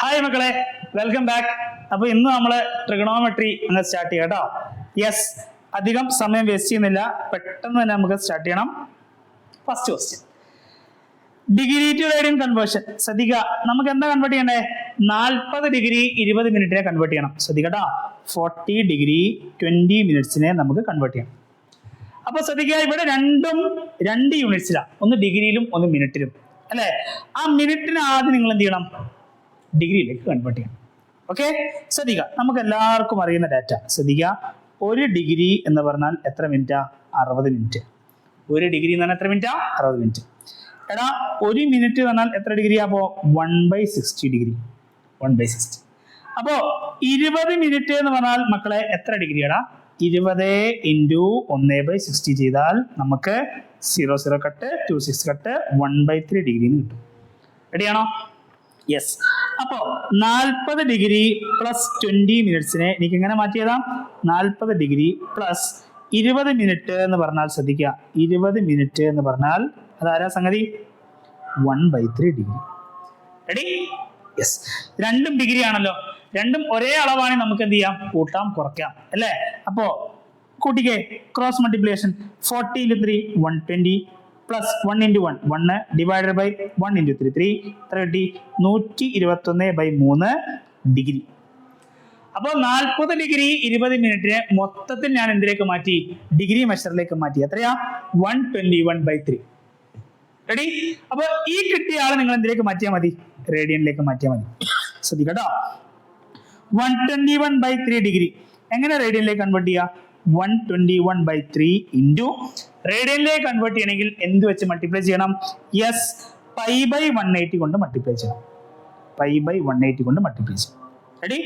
Hi മക്കളെ, welcome back. അപ്പൊ ഇന്ന് നമ്മള് ട്രിഗണോമെട്രി അങ്ങ് സ്റ്റാർട്ട് ചെയ്യാം കേട്ടോ. യെസ്, അധികം സമയം വേസ്റ്റ് ചെയ്യുന്നില്ല, പെട്ടെന്ന് തന്നെ നമുക്ക് സ്റ്റാർട്ട് ചെയ്യണം. First question, degree two radian conversion. ശ്രദ്ധിക്കുക, നമുക്ക് എന്താ കൺവേർട്ട് ചെയ്യണ്ടേ? 40 ഡിഗ്രി 20 മിനിറ്റിനെ കൺവേർട്ട് ചെയ്യണം. ശ്രദ്ധിക്കട്ടോ, 40 ഡിഗ്രി 20 മിനിറ്റ്സിനെ നമുക്ക് കൺവേർട്ട് ചെയ്യണം. അപ്പൊ ശ്രദ്ധിക്കുക, ഇവിടെ രണ്ടും 2 യൂണിറ്റ്സിലാണ്, ഒന്ന് ഡിഗ്രിയിലും ഒന്ന് മിനിറ്റിലും അല്ലെ. ആ മിനിറ്റിന് ആദ്യം നിങ്ങൾ എന്ത് ചെയ്യണം? ഡിഗ്രിയിലേക്ക് കൺവേർട്ട് ചെയ്യണം. ഓക്കെ, ശ്രദ്ധിക്കുക, നമുക്ക് എല്ലാവർക്കും അറിയുന്ന ഡാറ്റ. ശ്രദ്ധിക്കുക, 1 ഡിഗ്രി എന്ന് പറഞ്ഞാൽ എത്ര മിനിറ്റാ? 60 മിനിറ്റ്. 1 ഡിഗ്രി എന്ന് പറഞ്ഞാൽ എത്ര മിനിറ്റാ? 60 മിനിറ്റ്. എടാ, 1 മിനിറ്റ് എന്ന് പറഞ്ഞാൽ എത്ര ഡിഗ്രി? അപ്പോ 1/60 ഡിഗ്രി. 1/60. അപ്പോ 20 മിനിറ്റ് എന്ന് പറഞ്ഞാൽ മക്കളെ എത്ര ഡിഗ്രിയാടാ? 20 × 1/60 ചെയ്താൽ നമുക്ക് 00 കട്ട് 26 കട്ട് 1/3 ഡിഗ്രി കിട്ടും. റെഡിയാണോ? യെസ്. അപ്പോ 40 ഡിഗ്രി പ്ലസ് 20 മിനിറ്റ്സിനെ എനിക്ക് എങ്ങനെ മാറ്റിയതാ? 40 ഡിഗ്രി പ്ലസ് 20 മിനിറ്റ് എന്ന് പറഞ്ഞാൽ, ശ്രദ്ധിക്കുക, 20 മിനിറ്റ് എന്ന് പറഞ്ഞാൽ അതാരാ സംഗതി? 1/3 ഡിഗ്രി. റെഡി? യെസ്. രണ്ടും ഡിഗ്രി ആണല്ലോ, രണ്ടും ഒരേ അളവാണ്. നമുക്ക് എന്ത് ചെയ്യാം? കൂട്ടാം, കുറയ്ക്കാം അല്ലേ? അപ്പോ കൂട്ടിക്കേ, cross multiplication. 40 × 3 120 plus 1 × 1 1 divided by 1 × 3 3 30 121/3 degree. അപ്പോൾ 40 ഡിഗ്രി 20 മിനിറ്റിനെ മൊത്തത്തിൽ ഞാൻ എന്തിലേക്ക് മാറ്റി? ഡിഗ്രി മെഷറിലേക്ക് മാറ്റി. എത്രയാ? 121/3. റെഡി? അപ്പൊ ഈ കിട്ടിയ ആളെ നിങ്ങൾ എന്തിലേക്ക് മാറ്റിയാൽ മതി? റേഡിയനിലേക്ക് മാറ്റിയാൽ മതി. ശ്രദ്ധിക്കട്ടോ, 121/3 ഡിഗ്രി എങ്ങനെ റേഡിയനിലേക്ക് കൺവേർട്ട് ചെയ്യുക? 121/3 ഇൻറ്റു റേഡിയനിലേക്ക് കൺവേർട്ട് ചെയ്യണമെങ്കിൽ എന്ത് വെച്ച് മൾട്ടിപ്ലൈ ചെയ്യണം? യെസ്, π/180 കൊണ്ട് മൾട്ടിപ്ലൈ ചെയ്യണം. π/180 കൊണ്ട് മൾട്ടിപ്ലൈ ചെയ്യണം. റെഡി?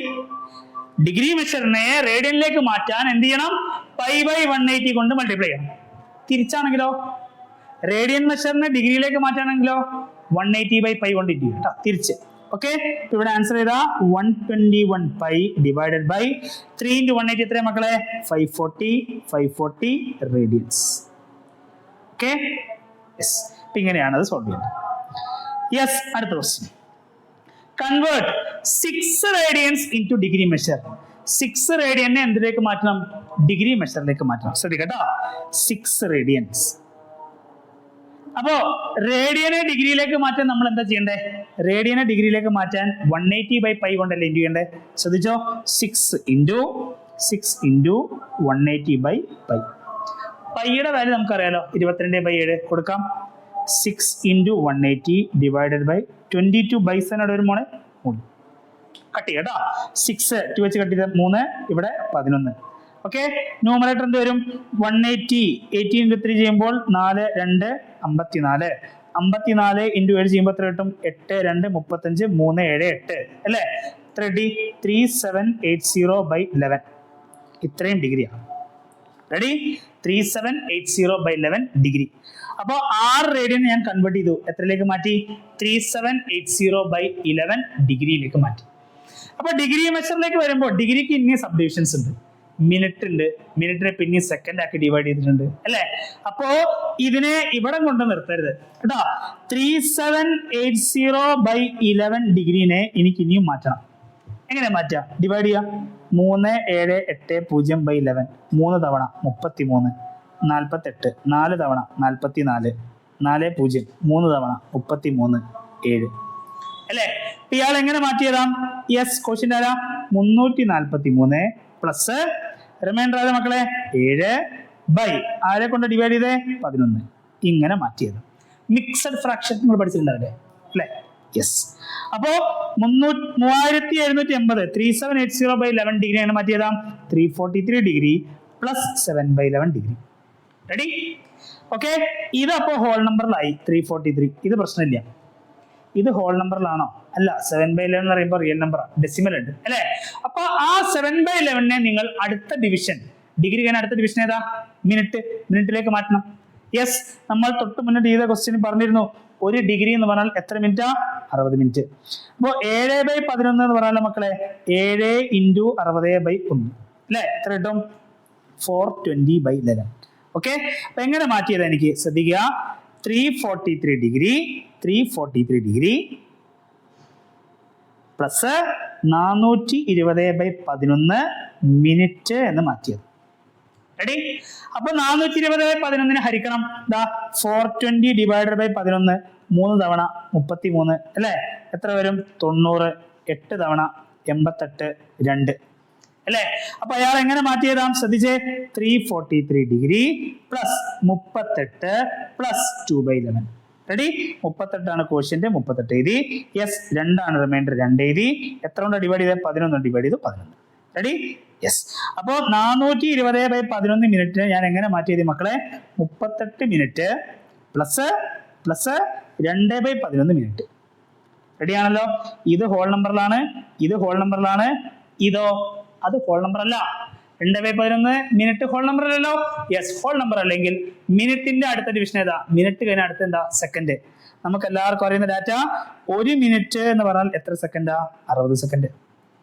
ഡിഗ്രി മെഷറിനെ റേഡിയനിലേക്ക് മാറ്റാൻ എന്ത് ചെയ്യണം? π/180 കൊണ്ട് മൾട്ടിപ്ലൈ ചെയ്യണം. തിരിച്ചാണെങ്കിലോ, റേഡിയൻ മെഷറിനെ ഡിഗ്രിയിലേക്ക് മാറ്റാണെങ്കിലോ 180/π കൊണ്ട് ഇട്ട് കേട്ടോ, തിരിച്ച്. ഓക്കെ, ഇവിടെ ആൻസർ ചെയ്താ 121π ഡിവൈഡഡ് ബൈ 3 × 180 എത്രയാ മക്കളെ? 540 റേഡിയൻസ്. Okay, yes. ഇങ്ങനെയാണ് അത് സോൾവ് ചെയ്യുന്നത്. യെസ്, അടുത്ത question. Convert 6 radians into degree measure. 6 റേഡിയനെ എന്തിലേക്ക് മാറ്റണം? ഡിഗ്രി മെഷറിലേക്ക് മാറ്റണം. ശ്രദ്ധിക്കട്ടോ, 6 റേഡിയൻസ്. അപ്പോ റേഡിയനെ ഡിഗ്രിയിലേക്ക് മാറ്റാൻ നമ്മൾ എന്താ ചെയ്യണ്ടേ? റേഡിയനെ ഡിഗ്രിയിലേക്ക് മാറ്റാൻ 180/π കൊണ്ടല്ലേ ഇൻറ്റു ചെയ്യണ്ടേ? ശ്രദ്ധിച്ചോ, 6 × 180/π. പൈയുടെ വാല്യൂ നമുക്കറിയാലോ, 22/7 കൊടുക്കാം. 6 × 180 ഡിവൈഡഡ് ബൈ 22/7 ഒരു മോളെ കട്ട് ചെയ്യാം കേട്ടോ. 6 2 വെച്ച് കട്ട് ചെയ്ത 3, ഇവിടെ 11. ഓക്കെ, ന്യൂമറേറ്റർ എന്ത് വരും? 180. 18 × 3 ചെയ്യുമ്പോൾ 4 2 54. 54 × 7 ചെയ്യുമ്പോൾ എത്ര കിട്ടും? 8 2 35 3 7 8 അല്ലേ? 3780/11. ഇത്രയും ഡിഗ്രിയാണ്. റെഡി? 3780/11 ഡിഗ്രി. അപ്പൊ 6 റേഡിയൻ ഞാൻ കൺവേർട്ട് ചെയ്തു. എത്രയിലേക്ക് മാറ്റി? 3780/11 ഡിഗ്രിയിലേക്ക് മാറ്റി. അപ്പൊ ഡിഗ്രി മെഷറിലേക്ക് വരുമ്പോൾ ഡിഗ്രിക്ക് ഇനി സബ് ഡിവിഷൻസ് ഉണ്ട്. മിനിറ്റ് ഉണ്ട്, മിനിറ്റിനെ പിന്നെ സെക്കൻഡ് ആക്കി ഡിവൈഡ് ചെയ്തിട്ടുണ്ട് അല്ലെ? അപ്പോ ഇതിനെ ഇവിടെ കൊണ്ട് നിർത്തരുത് കേട്ടോ. 3780/11 ഡിഗ്രീനെ എനിക്ക് ഇനിയും മാറ്റണം. എങ്ങനെ മാറ്റാം? ഡിവൈഡ് ചെയ്യാം. 3780/11 3 തവണ 33 48 4 തവണ 44 4 0 3 തവണ 33 7 അല്ലെ? ഇയാൾ എങ്ങനെ മാറ്റിയതാം? യെസ്, ക്വസ്റ്റ്യൻ ആരാ? 343 പ്ലസ് റിമൈൻഡർ ആയ മക്കളെ 7 ബൈ ആരെ കൊണ്ട് ഡിവൈഡ് ചെയ്തേ? 11. ഇങ്ങനെ മാറ്റിയത്. മിക്സഡ് ഫ്രാക്ഷൻ നിങ്ങൾ പഠിച്ചിട്ടുണ്ടാവില്ലേ അല്ലെ? യെസ്. അപ്പോ 3780 3780/11 ഡിഗ്രിയാണ് മാറ്റിയതാ. 343 degree plus 7/11 degree. Ready? Okay, ഇത് അപ്പോ ഹോൾ നമ്പറിലായി 343. ഇത് പ്രശ്നമില്ല. ഇത് ഹോൾ നമ്പറിലാണോ? അല്ല, 7/11 എന്ന് പറയുമ്പോൾ റിയൽ നമ്പർ, ഡെസിമൽ ഉണ്ട് അല്ലെ? അപ്പൊ ആ 7/11നെ നിങ്ങൾ അടുത്ത ഡിവിഷൻ, ഡിഗ്രി കഴിഞ്ഞ അടുത്ത ഡിവിഷൻ ഏതാ? മിനിറ്റിലേക്ക് മാറ്റണം. യെസ്, നമ്മൾ തൊട്ട് മുന്നേ ചെയ്ത ക്വസ്റ്റ്യൻ പറഞ്ഞിരുന്നു, 1 ഡിഗ്രി എന്ന് പറഞ്ഞാൽ എത്ര മിനിറ്റാ? 60 മിനിറ്റ്. അപ്പോ 7/11 എന്ന് പറഞ്ഞാൽ മക്കളെ 7 × 60/1 അല്ലെ? എത്ര കിട്ടും? 420/11. ഓക്കെ, അപ്പൊ എങ്ങനെ മാറ്റിയത് എനിക്ക് ശ്രദ്ധിക്കുക. 343 ഡിഗ്രി പ്ലസ് 420/11 മിനിറ്റ് എന്ന് മാറ്റിയത്. റെഡി? അപ്പൊ 420/11 ഹരിക്കണം 420 ഡിവൈഡഡ് ബൈ 11, 3 തവണ 33 അല്ലെ? എത്ര വരും? 90. 8 തവണ 88, 2 അല്ലെ? അപ്പൊ അയാൾ എങ്ങനെ മാറ്റിയതാം? ശ്രദ്ധിച്ചേ. 343 ഡിഗ്രി പ്ലസ് 38 പ്ലസ് 2/11. റെഡി? 38 ആണ് ക്വോഷ്യന്റ്, 38 എഴുതി. യെസ്, 2 ആണ് റിമൈൻഡർ, 2 എഴുതി. എത്ര കൊണ്ട് ഡിവൈഡ് ചെയ്ത്? 11 ഡിവൈഡ് ചെയ്ത് 11. റെഡി? യെസ്. അപ്പോ 420/11 മിനിറ്റിന് ഞാൻ എങ്ങനെ മാറ്റിയത് മക്കളെ? 38 മിനിറ്റ് പ്ലസ് 2/11 മിനിറ്റ്. റെഡി ആണല്ലോ? ഇത് ഹോൾ നമ്പറിലാണ്, ഇത് ഹോൾ നമ്പറിലാണ്, ഇതോ അത് ഹോൾ നമ്പർ അല്ല. 2/11 മിനിറ്റ് ഹോൾ നമ്പർ അല്ലല്ലോ. യെസ്, ഹോൾ നമ്പർ അല്ലെങ്കിൽ മിനിറ്റിന്റെ അടുത്ത ഡിവിഷൻ ഏതാ? മിനിറ്റ് കഴിഞ്ഞ അടുത്ത എന്താ? സെക്കൻഡ്. നമുക്ക് എല്ലാവർക്കും അറിയുന്ന ഡാറ്റ, 1 മിനിറ്റ് എന്ന് പറഞ്ഞാൽ എത്ര സെക്കൻഡാ? 60 സെക്കൻഡ്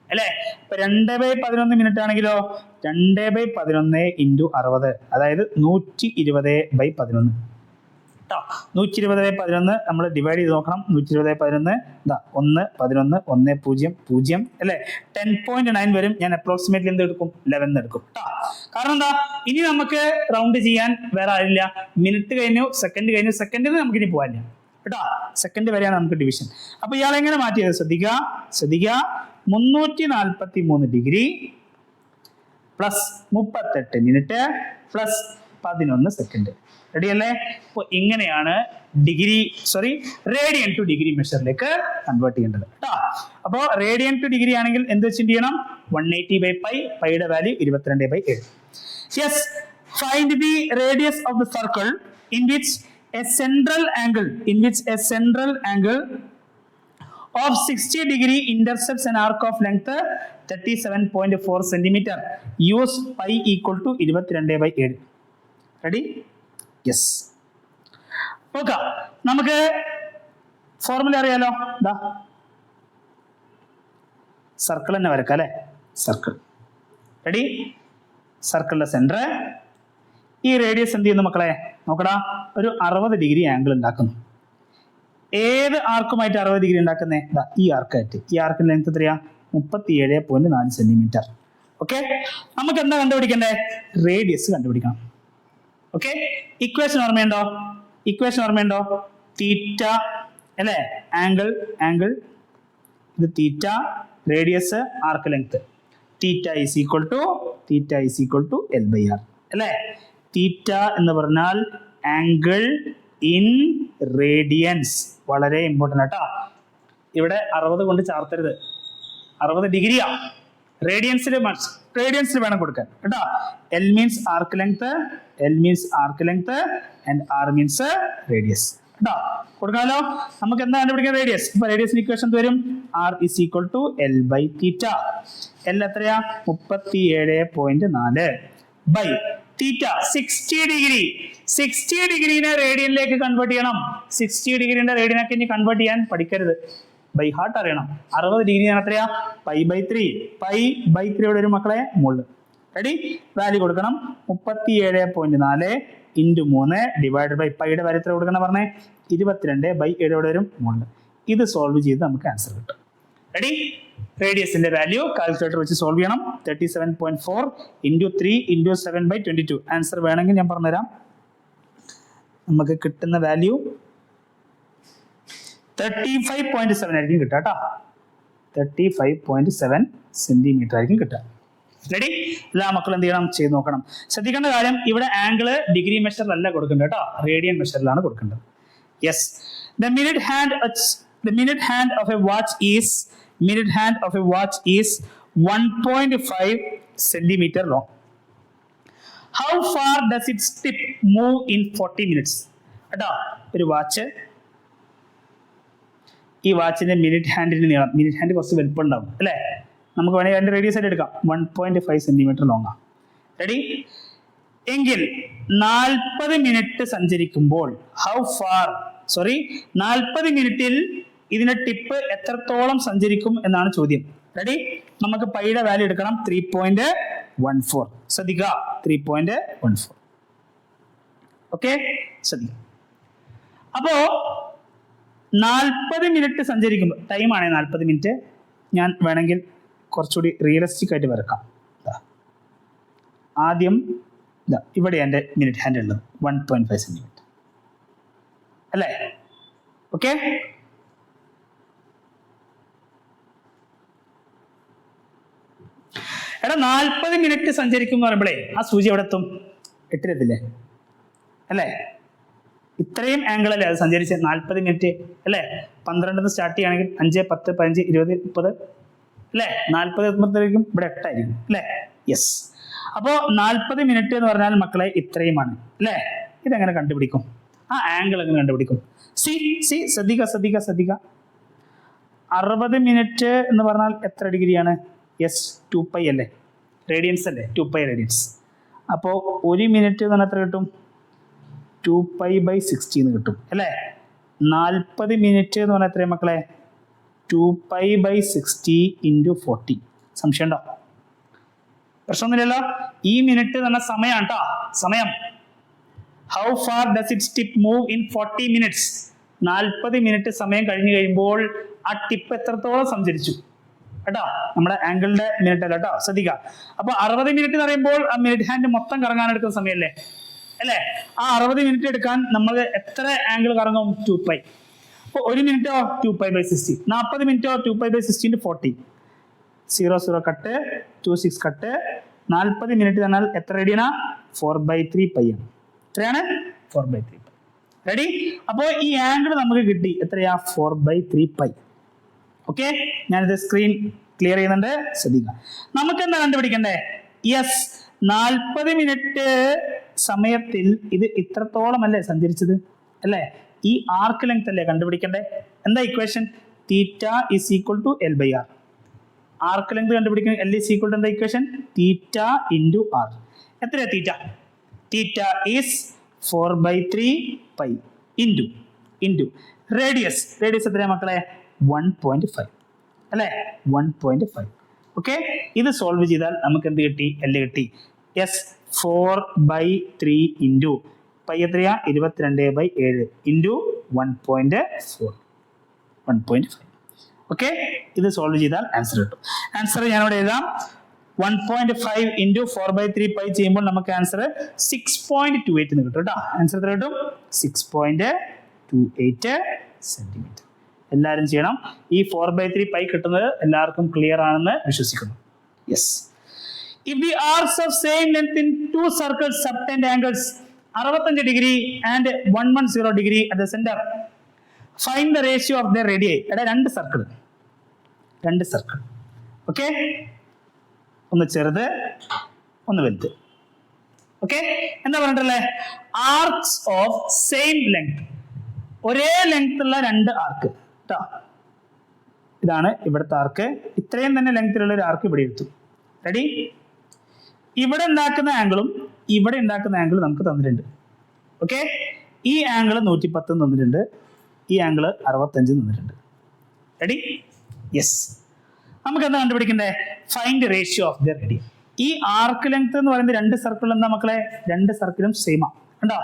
അല്ലെ? ഇപ്പൊ 2/11 മിനിറ്റ് ആണെങ്കിലോ 2/11 ഇൻറ്റു 60, അതായത് 120/11. 120/11 നമ്മൾ ഡിവൈഡ് ചെയ്ത് നോക്കണം. 120/11 1 11 1 0 0 അല്ലെ? 10.9 വരും. ഞാൻ അപ്രോക്സിമേറ്റ്ലി എന്ത് എടുക്കും? 11 എടുക്കും. കാരണം എന്താ? ഇനി നമുക്ക് റൗണ്ട് ചെയ്യാൻ വേറെ ആരില്ല. മിനിറ്റ് കഴിഞ്ഞു, സെക്കൻഡ് കഴിഞ്ഞു, സെക്കൻഡിൽ നമുക്ക് ഇനി പോകാനില്ല കേട്ടോ. സെക്കൻഡ് വരെയാണ് നമുക്ക് ഡിവിഷൻ. അപ്പൊ ഇയാൾ എങ്ങനെ മാറ്റിയത്? ശ്രദ്ധിക്കുക. 343 degree plus 38 minute plus 11 second. Ready അല്ലേ? അപ്പൊ ഇങ്ങനെയാണ് റേഡിയൻ ടു ഡിഗ്രി മെഷറിലേക്ക് കൺവേർട്ട് ചെയ്യേണ്ടത് കേട്ടോ. അപ്പോ റേഡിയൻ ടു ഡിഗ്രി ആണെങ്കിൽ എന്ത് വെച്ചിട്ട് ചെയ്യണം? 180/π, പൈയുടെ value 22/7. Yes, find the radius of the circle in which a central angle of 60 degree intercepts an arc of length 37.4 centimeter. Use pi equal to 22/7. Ready? Yes. Okay. നമുക്ക് formula അറിയാലോ. Circle തന്നെ വരക്കാം അല്ലെ? സർക്കിൾ. റെഡി? സർക്കിളിന്റെ centre. ഈ radius എന്ത് ചെയ്യുന്നു മക്കളെ? നോക്കടാ, ഒരു 60 ഡിഗ്രി ആംഗിൾ ഉണ്ടാക്കുന്നു. ഏത് ആർക്കുമായിട്ട് 60 ഡിഗ്രി ഉണ്ടാക്കുന്നേ? ഈ ആർക്കായിട്ട്. ഈ ആർക്കിന്റെ ലെങ്ത് എത്രയാ? 37.4 സെന്റിമീറ്റർ. ഓക്കെ, നമുക്ക് എന്താ കണ്ടുപിടിക്കണ്ടേ? റേഡിയസ് കണ്ടുപിടിക്കണം. ഓക്കെ, ഇക്വേഷൻ ഓർമ്മയുണ്ടോ? തീറ്റ അല്ലെ? ആംഗിൾ ഇത് theta, radius, arc length. Theta is equal to L/R അല്ലെ? തീറ്റ എന്ന് പറഞ്ഞാൽ ആംഗിൾ ഇൻ റേഡിയൻസ്. വളരെ ഇമ്പോർട്ടൻ്റ് ആട്ടോ. ഇവിടെ 60 കൊണ്ട് ചാർത്തരുത്. 60 ഡിഗ്രിയാ. റേഡിയൻസിൽ വേണം കൊടുക്കാൻ കേട്ടോ. L means arc length, and R means radius കേട്ടോ. കൊടുക്കാമല്ലോ. നമുക്ക് എന്താ കണ്ടുപിടിക്കാൻ? റേഡിയസ്. ഇപ്പൊ റേഡിയസിന് ഇക്വേഷൻ വരും R is equal to L/θ. L എത്രയാ? 37.4 ബൈ തീറ്റ 60 ഡിഗ്രി. 60 ഡിഗ്രീനെ റേഡിയനിലേക്ക് കൺവേർട്ട് ചെയ്യണം. 60 ഡിഗ്രിന്റെ റേഡിയനൊക്കെ ഇനി കൺവേർട്ട് ചെയ്യാൻ പഠിക്കരുത്, ബൈ ഹാർട്ട് അറിയണം. 60 ഡിഗ്രി എത്രയാ? π/3. π/3 ഇവിടെ ഒരു മക്കളെ മുകളിൽ. റെഡി? വാല്യൂ കൊടുക്കണം. 37.4 ഇൻറ്റു 3 ഡിവൈഡ് ബൈ പൈയുടെ വാല്യൂ എത്ര കൊടുക്കണം പറഞ്ഞേ? 22/7 ഇവിടെ വരും മുകളിൽ. ഇത് സോൾവ് ചെയ്ത് നമുക്ക് ആൻസർ കിട്ടും. റെഡി? റേഡിയസിന്റെ വാല്യൂ കാൽക്കുലേറ്റർ വെച്ച് സോൾവ് ചെയ്യണം. 37.4 ഇൻറ്റു 3 ഇൻറ്റു 7/22. ആൻസർ വേണമെങ്കിൽ ഞാൻ പറഞ്ഞുതരാം. നമുക്ക് കിട്ടുന്ന വാല്യൂ 35.7 ആയിരിക്കും കിട്ടുക കേട്ടോ. 35.7 സെന്റിമീറ്റർ ആയിരിക്കും കിട്ടുക. റെഡി? എല്ലാ മക്കളും എന്ത് ചെയ്യണം? ചെയ്ത് നോക്കണം. ശ്രദ്ധിക്കേണ്ട കാര്യം, ഇവിടെ ആംഗിള് ഡിഗ്രി മെഷറിലല്ല കൊടുക്കേണ്ടത് കേട്ടോ, റേഡിയൻ മെഷറിലാണ് കൊടുക്കേണ്ടത്. Yes, the minute hand of a watch is 1.5 centimeter long. How far does its tip move in 40 minutes? കേട്ടോ, ഒരു വാച്ച്, ഈ വാച്ചിന്റെ മിനിറ്റ് ഹാൻഡിന് നീളം, മിനിറ്റ് ഹാൻഡ് കുറച്ച് വലുപ്പം ഉണ്ടാവും അല്ലേ? നമുക്ക് വേണമെങ്കിൽ അതിന്റെ റേഡിയസ് ആയിട്ട് എടുക്കാം. 1.5 സെന്റിമീറ്റർ ലോങ് ആണ്. റെഡി? എങ്കിൽ 40 മിനിറ്റ് സഞ്ചരിക്കുമ്പോൾ 40 മിനിറ്റിൽ ഇതിന്റെ ടിപ്പ് എത്രത്തോളം സഞ്ചരിക്കും എന്നാണ് ചോദ്യം. റെഡി? നമുക്ക് പൈയുടെ വാല്യൂ എടുക്കണം. 3.14. ശ്രദ്ധിക്കുക, 3.14. ഓക്കെ, ശ്രദ്ധിക്കുക. അപ്പോ 40 മിനിറ്റ് സഞ്ചരിക്കുമ്പോൾ, ടൈമാണ് 40 മിനിറ്റ്. ഞാൻ വേണമെങ്കിൽ കുറച്ചുകൂടി റിയലിസ്റ്റിക് ആയിട്ട് വരക്കാം. ആദ്യം ഇവിടെ എൻ്റെ മിനിറ്റ് ഹാൻഡ് ഉള്ളത് 1.5 സെന്റിമീറ്റർ അല്ലേ? ഓക്കെ, എടാ 40 മിനിറ്റ് സഞ്ചരിക്കും എന്ന് പറയുമ്പോഴേ ആ സൂചി എവിടെ എത്തും? 8-ലെത്തില്ലേ അല്ലേ? ഇത്രയും ആംഗിൾ അല്ലേ അത് സഞ്ചരിച്ച് 40 മിനിറ്റ് അല്ലേ? 12 സ്റ്റാർട്ട് ചെയ്യുകയാണെങ്കിൽ 5, 10, 15, 20, 30 അല്ലേ? 40 എത്തുമ്പോഴത്തേക്കും ഇവിടെ 8 ആയിരിക്കും അല്ലേ? യെസ്. അപ്പോൾ 40 മിനിറ്റ് എന്ന് പറഞ്ഞാൽ മക്കളെ ഇത്രയുമാണ് അല്ലേ? ഇതെങ്ങനെ കണ്ടുപിടിക്കും? ആ ആംഗിൾ എങ്ങനെ കണ്ടുപിടിക്കും? ശ്രദ്ധിക്കുക 60 മിനിറ്റ് എന്ന് പറഞ്ഞാൽ എത്ര ഡിഗ്രിയാണ്? യെസ്, 2π അല്ലേ? റേഡിയൻസ് അല്ലേ? 2π റേഡിയൻസ്. അപ്പോൾ 1 മിനിറ്റ് എന്ന് പറഞ്ഞാൽ എത്ര കിട്ടും? 2π/60 എന്ന് കിട്ടും അല്ലേ? 40 മിനിറ്റ് എന്ന് പറഞ്ഞാൽ എത്രയും മക്കളെ? 2π/60 × 40. സംശയം ഉണ്ടോ? പ്രശ്നമൊന്നുമില്ലല്ലോ. ഈ മിനിറ്റ് എന്ന് പറഞ്ഞ സമയമാണ് കേട്ടോ, സമയം. How far does it tip move in 40 minutes? 40 minute സമയം കഴിഞ്ഞ് കഴിയുമ്പോൾ ആ ടിപ്പ് എത്രത്തോളം സഞ്ചരിച്ചു കേട്ടോ? നമ്മുടെ ആംഗിളിന്റെ മിനിറ്റ് അല്ല കേട്ടോ, ശ്രദ്ധിക്കുക. അപ്പൊ 60 മിനിറ്റ് എന്ന് പറയുമ്പോൾ ആ മിനിറ്റ് ഹാൻഡ് മൊത്തം കറങ്ങാൻ എടുക്കുന്ന സമയമല്ലേ അല്ലേ? ആ 60 മിനിറ്റ് എടുക്കാൻ നമ്മൾ എത്ര ആംഗിൾ കറങ്ങും? 2π. അപ്പോൾ 1 മിനിറ്റോ 2π/60, 40 മിനിറ്റോ 2π/60 × 40. 0 കട്ട്, 26 കട്ട്. 40 മിനിറ്റ് എന്നാൽ എത്ര റേഡിയനാ? 4/3π ആണ്. എത്രയാണ്? 4/3π. റെഡി? അപ്പോൾ ഈ ആംഗിൾ നമുക്ക് കിട്ടി. എത്രയാ? 4/3π. ഓക്കെ, ഞാനിത് സ്ക്രീൻ ക്ലിയർ ചെയ്യുന്നുണ്ട്, ശ്രദ്ധിക്കുക. നമുക്ക് എന്താ കണ്ടുപിടിക്കണ്ടേ? യെസ്, 40 മിനിറ്റ് സമയത്തിൽ ഇത് ഇത്രത്തോളം അല്ലേ സഞ്ചരിച്ചത് അല്ലേ? ഈ ആർക്ക് ലെങ്ത് അല്ലേ കണ്ടുപിടിക്കണ്ടേ? എന്താ ഇക്വേഷൻ? θ = L/R. ആർക്ക് ലെങ്ത് കണ്ടുപിടിക്കുന്നത് L = എന്താ ഇക്വേഷൻ? θ × R. എത്രയാ theta? Theta is 4/3π into radius. Radius എത്രയാ മക്കളെ? 1.5 അല്ലേ? 1.5. ഓക്കെ, ഇത് സോൾവ് ചെയ്താൽ നമുക്ക് എന്ത് കിട്ടി? L കിട്ടി. യെസ്, 4/3 ഇൻറ്റു പൈ എത്രയാ? 22/7 ഇൻറ്റു 1.4. 1.5. ഓക്കെ, ഇത് സോൾവ് ചെയ്താൽ ആൻസർ കിട്ടും. ആൻസർ ഞാനിവിടെ എഴുതാം. 1.5 ഇൻറ്റു 4/3π ചെയ്യുമ്പോൾ നമുക്ക് ആൻസർ 6.28 എന്ന് കിട്ടും കേട്ടോ. ആൻസർ എത്ര കിട്ടും? 6.28 സെന്റിമീറ്റർ. എല്ലാവരും ചെയ്യണം. ഈ 4/3π കിട്ടുന്നത് എല്ലാവർക്കും ക്ലിയർ ആണെന്ന് വിശ്വസിക്കുന്നു. Yes. If the arcs of same length in two circles subtend angles 65 degree and 110 degree at the center, find the ratio of their radii. എടാ രണ്ട് സർക്കിൾ ഓക്കെ, ഒന്ന് ചെറുത് ഒന്ന് വലുത്. ഓക്കെ, എന്താ പറഞ്ഞിട്ടല്ലേ? ആർക്സ് ഓഫ് സെയിം ലെങ്ത്, ഒരേ length ഉള്ള രണ്ട് ആർക്ക് കേട്ടോ. ഇതാണ് ഇവിടുത്തെ ആർക്ക്. ഇത്രയും തന്നെ ലെങ്തിലുള്ള ഒരു ആർക്ക് ഇവിടെ എടുത്തു. റെഡി? ഇവിടെ ഉണ്ടാക്കുന്ന ആംഗിളും ഇവിടെ ഉണ്ടാക്കുന്ന ആംഗിൾ നമുക്ക് തന്നിട്ടുണ്ട്. ഓക്കെ, ഈ ആംഗിൾ 110 തന്നിട്ടുണ്ട്, ഈ ആംഗിൾ 65 തന്നിട്ടുണ്ട്. റെഡി? യെസ്. നമുക്ക് എന്താ കണ്ടുപിടിക്കണ്ടേ? Find ratio of the radian. ഈ ആർക്ക് ലെങ്ത് എന്ന് പറയുന്നത് രണ്ട് സർക്കിൾ എന്താ മക്കളെ? രണ്ട് സർക്കിളും സെയിം ആണ് കണ്ടോ?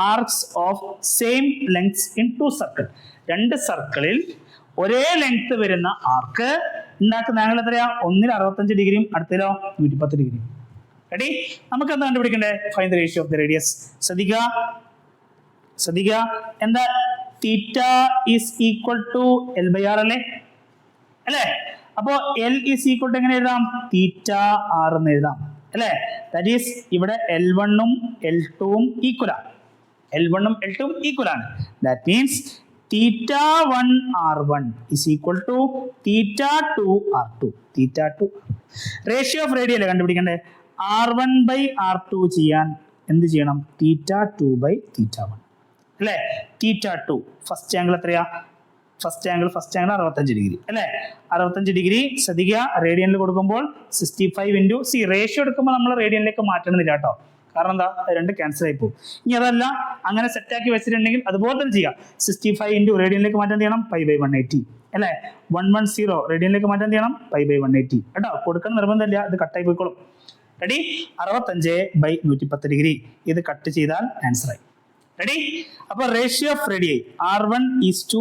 Arcs of same length in two circle. രണ്ട് സർക്കിളിൽ ഒരേ ലെങ്ത് വരുന്ന ആർക്ക് ഉണ്ടാക്കുന്ന ആംഗിൾ എത്രയാ? ഒന്നിൽ 65 ഡിഗ്രിയും അടുത്തതിലോ 110 ഡിഗ്രിയും. റെഡി? നമുക്ക് എന്താ കണ്ടുപിടിക്കണ്ടേ? Find the ratio of the radius. ശ്രദ്ധിക്കുക. എന്താ? തീറ്റ ഈസ് ഈക്വൽ ടു L/R അല്ലേ? അപ്പോ L ഈസ് ഈക്വൽ ടു എങ്ങനെ എഴുതാം? θ R എന്ന് എഴുതാം അല്ലേ? ദാറ്റ് ഈസ് ഇവിടെ L1ഉം L2ഉം ഈക്വലാണ്. L1ഉം L2ഉം ഈക്വലാണ്. That means θ1 R1 is equal to θ2 R2. Ratio of radial കണ്ടുപിടിക്കണ്ടേ? R1/R2 ചെയ്യാൻ എന്ത് ചെയ്യണം? θ2/θ1 അല്ലേ? θ2 ഫസ്റ്റ് ആംഗിൾ എത്രയാ? ഫസ്റ്റ് ആംഗിൾ 65 ഡിഗ്രി അല്ലേ? 65 ഡിഗ്രി. ശ്രദ്ധിക്കുക, റേഡിയനിൽ കൊടുക്കുമ്പോൾ 65 ഇൻറ്റു റേഷ്യോ എടുക്കുമ്പോൾ നമ്മൾ റേഡിയനിലേക്ക് മാറ്റണമെന്നില്ല കേട്ടോ. കാരണം എന്താ? രണ്ട് ക്യാൻസൽ ആയി പോകും. ഇനി അതല്ല, അങ്ങനെ സെറ്റാക്കി വെച്ചിട്ടുണ്ടെങ്കിൽ അതുപോലെ തന്നെ ചെയ്യാം. 65 ഇൻറ്റു റേഡിയനിലേക്ക് മാറ്റാൻ ചെയ്യണം π/180 അല്ലേ? 110 റേഡിയനിലേക്ക് മാറ്റാൻ ചെയ്യണം π/180 കേട്ടോ. കൊടുക്കാൻ നിർബന്ധമില്ല, ഇത് കട്ടായി പോയിക്കോളും. റെഡി? 65/110 ഡിഗ്രി. ഇത് കട്ട് ചെയ്താൽ ആൻസർ ആയി. റെഡി? അപ്പൊ ratio of radii R1 is to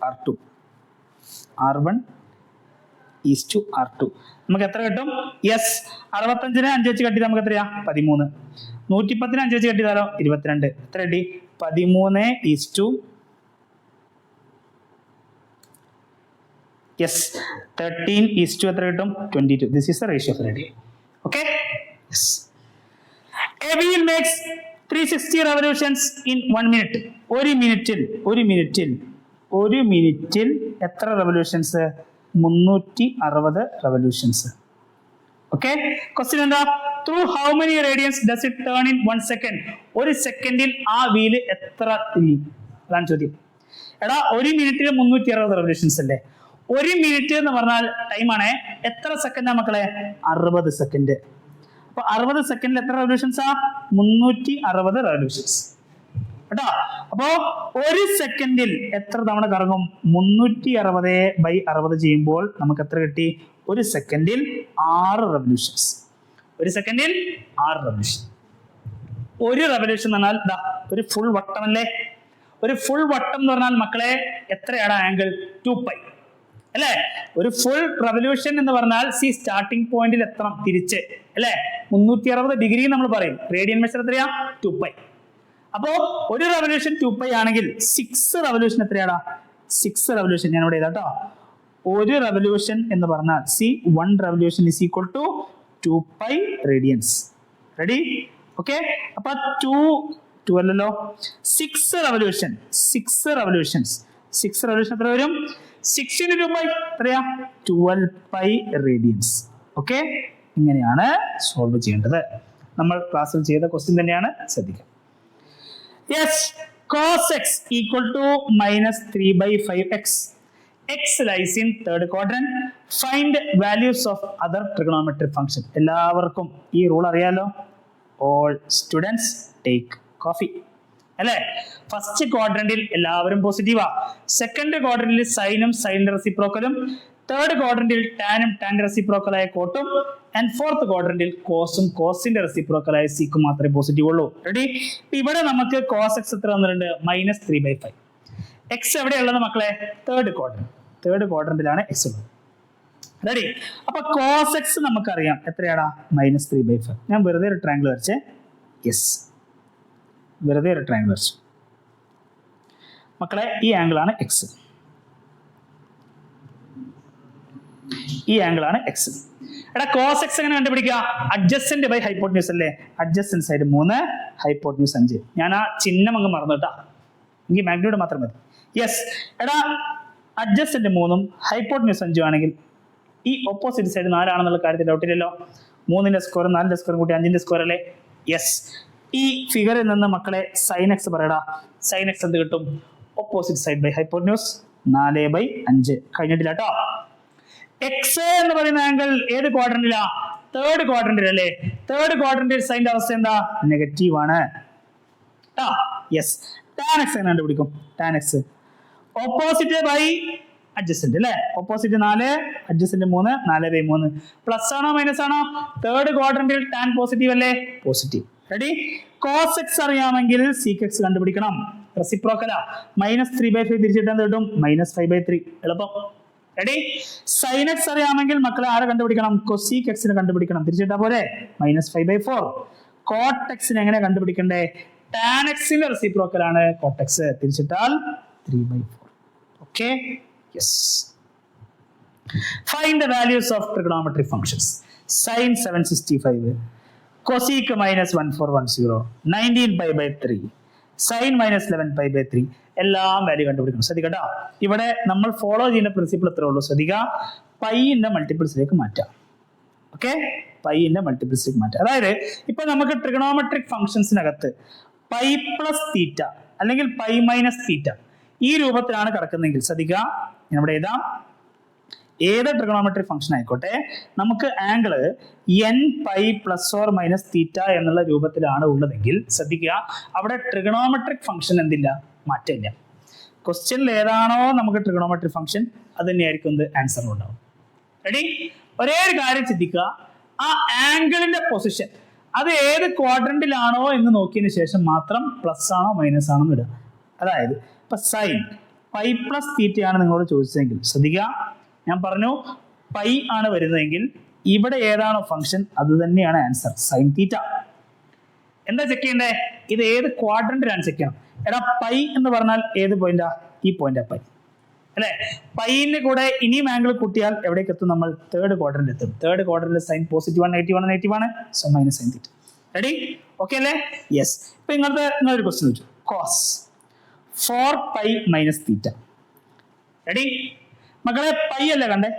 R2. R1 is to R2. നമുക്ക് എത്ര കിട്ടും? യെസ്, 65-നെ 5 വെച്ച് കട്ടി നമുക്ക് എത്രയാ? 13. 110-നെ 5 വെച്ച് കട്ടിയതാലോ? 22. എത്ര കിട്ടി? 13 is to yes 13 is to എത്ര കിട്ടും? 22. This is the ratio of radian. Okay, yes. A wheel makes 360 revolutions in 1 minute. ഒരു മിനിറ്റിൽ എത്ര റെവല്യൂഷൻസ്? 360 റെവല്യൂഷൻസ്. ഓക്കെ, ക്വസ്റ്റ്യൻ എന്താ? Through how many radians does it turn in 1 second? ഒരു സെക്കൻഡിൽ ആ wheel എത്ര തിരിയും? അതാണ് ചോദ്യം. എടാ, ഒരു മിനിറ്റിൽ 360 റെവല്യൂഷൻസ് അല്ലേ? ഒരു മിനിറ്റ് എന്ന് പറഞ്ഞാൽ ടൈമാണ്. എത്ര സെക്കൻഡാ മക്കളെ? 60 സെക്കൻഡ്. അപ്പൊ 60 സെക്കൻഡിൽ എത്ര റെവല്യൂഷൻസ് ആ? 360 റെവല്യൂഷൻസ് കേട്ടോ. അപ്പോ ഒരു സെക്കൻഡിൽ എത്ര തവണ കറങ്ങും? 360/60 ചെയ്യുമ്പോൾ നമുക്ക് എത്ര കിട്ടി? ഒരു സെക്കൻഡിൽ 6 റെവല്യൂഷൻസ്. ഒരു സെക്കൻഡിൽ 6 റെവല്യൂഷൻ. ഒരു റെവല്യൂഷൻ എന്ന് പറഞ്ഞാൽ ഒരു ഫുൾ വട്ടം അല്ലേ? ഒരു ഫുൾ വട്ടം എന്ന് പറഞ്ഞാൽ മക്കളെ എത്രയാണ് ആംഗിൾ? 2π അല്ലേ? ഒരു ഫുൾ റെവല്യൂഷൻ എന്ന് പറഞ്ഞാൽ സ്റ്റാർട്ടിംഗ് പോയിന്റിൽ എത്ര തിരിച്ച് അല്ലേ? 360 ഡിഗ്രി നമ്മൾ പറയും. റേഡിയൻ മെഷർ എത്രയാ? 2π. അപ്പോ ഒരു റെവല്യൂഷൻ 2π ആണെങ്കിൽ 6 റെവല്യൂഷൻ എത്രയാടാ? 6 റെവല്യൂഷൻ ഞാൻ ഇവിടെ എഴുതാട്ടോ. ഒരു റെവല്യൂഷൻ എന്ന് പറഞ്ഞാൽ 1 revolution is equal to 2π radians. Ready? Okay, അപ്പൊ 2 അല്ലല്ലോ, 6 റെവല്യൂഷൻസ് എത്ര വരും? 6 × 2π എത്രയാ? 12π റേഡിയൻസ്. ഓക്കെ, ഇങ്ങനെയാണ് സോൾവ് ചെയ്യേണ്ടത്. നമ്മൾ ക്ലാസ്സിൽ ചെയ്ത ക്വസ്റ്റ്യൻ തന്നെയാണ്, ശ്രദ്ധിക്കുക. Yes, cos x equal to -3/5x. X lies in third quadrant. Find values of other trigonometric function. എല്ലാവർക്കും ഈ റൂൾ അറിയാലോ. All students take coffee. അല്ലേ? ഫസ്റ്റ് ക്വാഡ്രന്റിൽ എല്ലാവരും പോസിറ്റീവാ. സെക്കൻഡ് ക്വാഡ്രന്റിൽ സൈനും സൈനിന്റെ റെസിപ്രോക്കലും, തേർഡ് ക്വാഡ്രന്റിൽ ടാനും ടാന്റെ റെസിപ്രോക്കലായ കോട്ടും, ആൻഡ് ഫോർത്ത് ക്വാഡ്രന്റിൽ കോസും കോസിന്റെ റെസിപ്രോക്കലായ സിക്കും മാത്രമേ പോസിറ്റീവ് ഉള്ളൂ. റെഡി? ഇവിടെ നമുക്ക് കോസ് എക്സ് എത്ര വന്നിട്ടുണ്ട്? -3/5. എക്സ് എവിടെയുള്ളത് മക്കളെ? തേർഡ് ക്വാഡ്രന്റിലാണ് എക്സ് ഉള്ളത്. റെഡി? അപ്പൊ കോസ് എക്സ് നമുക്കറിയാം എത്രയാടാ? -3/5. ഞാൻ വെറുതെ ഒരു ട്രയാങ്കിൾ വരച്ചേ. യെസ്, വെറുതെ ഒരു ട്രയാങ്കിൾ വരച്ചു മക്കളെ. ഈ ആംഗിൾ ആണ് എക്സ്, ഈ ആംഗിൾ ആണ് എക്സ്. എടാ, കോസ് എക്സ് എങ്ങനെ കണ്ടുപിടിക്കുക? അഡ്ജസന്റ് ബൈ ഹൈപ്പോട്ടന്യൂസ് അല്ലേ? Adjacent side 3, hypotenuse 5. ഞാൻ ആ ചിഹ്നം അങ്ങ് മറന്നു കേട്ടാ, എനിക്ക് മാഗ്നിറ്റ്യൂഡ് മാത്രം മതി. യെസ്, എടാ, അഡ്ജസന്റ് 3ഉം ഹൈപ്പോട്ടന്യൂസ് 5ഉം ആണെങ്കിൽ ഈ ഓപ്പോസിറ്റ് സൈഡ് 4 ആണെന്നുള്ള കാര്യത്തിൽ ഡൗട്ടില്ലല്ലോ. 3ന്റെ സ്ക്വയർ 4ന്റെ സ്ക്വയർ കൂട്ടി 5ന്റെ സ്ക്വയർ അല്ലേ? യെസ്. ഈ ഫിഗറിൽ നിന്ന് മക്കളെ സൈൻ എക്സ് പറയടാ. സൈൻ എക്സ് എന്ത് കിട്ടും? Opposite side by hypotenuse 4/5. കഴിഞ്ഞിട്ടില്ല കേട്ടോ. എക്സ് എന്ന് പറയുന്ന ആംഗിൾ ഏത് ക്വാഡ്രന്റിലാ? തേർഡ് ക്വാഡ്രന്റിൽ അല്ലേ? തേർഡ് ക്വാഡ്രന്റിൽ സൈൻ്റെ അവസ്ഥ എന്താ? നെഗറ്റീവ് ആണ്. യെസ്. ടാൻ എക്സ് എങ്ങനെ കണ്ടുപിടിക്കും? Tan X opposite by adjacent അല്ലേ? Opposite 4, adjacent 3, 4/3. പ്ലസ് ആണോ മൈനസ് ആണോ? തേർഡ് ക്വാഡ്രന്റിൽ ടാൻ പോസിറ്റീവ് അല്ലേ? പോസിറ്റീവ്. റെഡി? കോസ് എക്സ് അറിയാമെങ്കിൽ സീക്ക് എക്സ് കണ്ടുപിടിക്കണം. റെസിപ്രോക്കലാ. -3/5 തിരിച്ചിട്ടാൻ കിട്ടും? -5/3. എളുപ്പം. റെഡി? സൈൻ എക്സ് അറിയാമെങ്കിൽ മക്കളെ ആരെ കണ്ടുപിടിക്കണം? കൊസീക്ക് എക്സിനെ കണ്ടുപിടിക്കണം. തിരിച്ചിട്ടാ പോലെ? -5/4. കോട്ട് എക്സിനെ എങ്ങനെ കണ്ടുപിടിക്കണ്ടേ? ടാൻ എക്സിന്റെ റെസിപ്രോക്കലാണ് കോട്ട് എക്സ്. തിരിച്ചിട്ടാൽ 3/4. Okay, yes. Find the values of trigonometric functions. Sine 765, cosec -1410, 19π/3, sine -11π/3. എല്ലാം വാല്യൂ കണ്ടുപിടിക്കണം. ശ്രദ്ധിക്കട്ടോ, ഇവിടെ നമ്മൾ ഫോളോ ചെയ്യുന്ന പ്രിൻസിപ്പിൾ എത്രേ ഉള്ളൂ? ശ്രദ്ധിക്കുക, പൈന്റെ മൾട്ടിപ്പിൾസിലേക്ക് മാറ്റാം. ഓക്കെ, പൈന്റെ മൾട്ടിപ്പിൾസിലേക്ക് മാറ്റാം. അതായത് ഇപ്പൊ നമുക്ക് ട്രിഗണോമെട്രിക് ഫംഗ്ഷൻസിനകത്ത് പൈ പ്ലസ് തീറ്റ അല്ലെങ്കിൽ പൈ മൈനസ് തീറ്റ ഈ രൂപത്തിലാണ് കിടക്കുന്നതെങ്കിൽ ശ്രദ്ധിക്കുക, ഞാൻ ഇവിടെ എഴുതാം. ഏത് ട്രിഗണോമെട്രിക് ഫംഗ്ഷൻ ആയിക്കോട്ടെ, നമുക്ക് ആംഗിള് nπ ± തീറ്റ എന്നുള്ള രൂപത്തിലാണ് ഉള്ളതെങ്കിൽ ശ്രദ്ധിക്കുക, അവിടെ ട്രിഗണോമെട്രിക് ഫംഗ്ഷൻ എന്തില്ല? മാറ്റമില്ല. ക്വസ്റ്റ്യനിൽ ഏതാണോ നമുക്ക് ട്രിഗണോമെട്രിക് ഫംഗ്ഷൻ അത് തന്നെയായിരിക്കും ആൻസർ ഉണ്ടാവും. റെഡി? ഒരേ ഒരു കാര്യം ചിന്തിക്കുക, ആ ആംഗിളിന്റെ പൊസിഷൻ അത് ഏത് ക്വാഡ്രന്റിലാണോ എന്ന് നോക്കിയതിന് ശേഷം മാത്രം പ്ലസ് ആണോ മൈനസ് ആണോ ഇടുക. അതായത് ഇപ്പൊ സൈൻ പൈ പ്ലസ് തീറ്റയാണ് നിങ്ങളോട് ചോദിച്ചതെങ്കിൽ ശ്രദ്ധിക്കുക, ഞാൻ പറഞ്ഞു പൈ ആണ് വരുന്നതെങ്കിൽ ഇവിടെ ഏതാണോ ഫംഗ്ഷൻ അത് തന്നെയാണ് ആൻസർ, സൈൻ തീറ്റ. എന്താ ചെക്ക് ചെയ്യണ്ടേ? ഇത് ഏത് ക്വാഡ്രന്റിലാണ് ചെക്ക് ചെയ്യണം. എടാ പൈ എന്ന് പറഞ്ഞാൽ ഏത് പോയിന്റാ? ഈ പോയിന്റാ പൈ അല്ലെ. പൈന്റെ കൂടെ ഇനിയും ആംഗിൾ കൂട്ടിയാൽ എവിടേക്ക് എത്തും? നമ്മൾ തേർഡ് ക്വാഡ്രന്റ് എത്തും. തേർഡ് ക്വാഡ്രന്റിൽ സൈൻ പോസിറ്റീവ് ആണ്, നെഗറ്റീവ് ആണ്, so minus sine theta. Ready? Okay അല്ലേ? യെസ്. ഇപ്പൊ നിങ്ങളൊരു ക്വസ്റ്റ്യൻ ചോദിച്ചു, cos 4 pi minus theta. Ready മക്കളെ? പൈ അല്ലേ കണ്ടേ?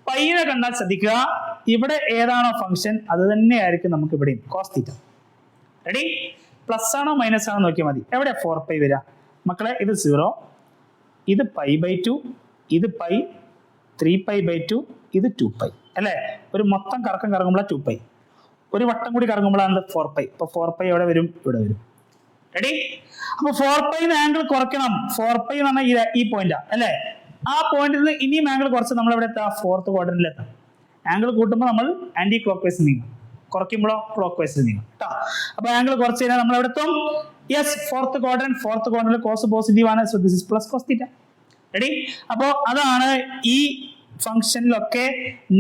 പൈനെ കണ്ടാൽ ശ്രദ്ധിക്കുക, ഇവിടെ ഏതാണോ ഫംഗ്ഷൻ അത് തന്നെയായിരിക്കും നമുക്ക് ഇവിടെയും, കോസ് തീറ്റ. റെഡി? പ്ലസ് ആണോ മൈനസ് ആണോ നോക്കിയാൽ മതി. എവിടെ 4 പൈ വരിക മക്കളെ? ഇത് 0, ഇത് പൈ ബൈ 2, ഇത് പൈ, 3 പൈ ബൈ 2, ഇത് 2 പൈ അല്ലേ? ഒരു മൊത്തം കറക്കം കറങ്ങുമ്പോഴാണ് 2 പൈ, ഒരു വട്ടം കൂടി കറങ്ങുമ്പോഴാണ് 4 പൈ. ഇപ്പൊ 4 പൈ എവിടെ വരും? ഇവിടെ വരും. റെഡി? അപ്പൊ 4 പൈ ആംഗിൾ കുറയ്ക്കണം. 4 പൈ എന്ന് പറഞ്ഞാൽ ഈ പോയിന്റാ അല്ലേ? ആ പോയിന്റിൽ നിന്ന് ഇനിയും ആംഗിൾ കുറച്ച് നമ്മൾ എവിടെ എത്താം? 4th ക്വാഡ്രന്റിൽ എത്താം. ആംഗിൾ കൂട്ടുമ്പോൾ നമ്മൾ ആന്റി ക്ലോക്ക് വൈസ് നീങ്ങും, കുറയ്ക്കുമ്പോഴോ ക്ലോക്ക് വൈസ് നീങ്ങും കേട്ടോ. അപ്പൊ ആംഗിൾ കുറച്ച് കഴിഞ്ഞാൽ നമ്മൾ എവിടെ എത്തും? Yes, 4th quadrant cos positive ആണ്, so this is plus cos theta. Ready? അപ്പോ അതാണ് ഈ ഫംഗ്ഷനിലൊക്കെ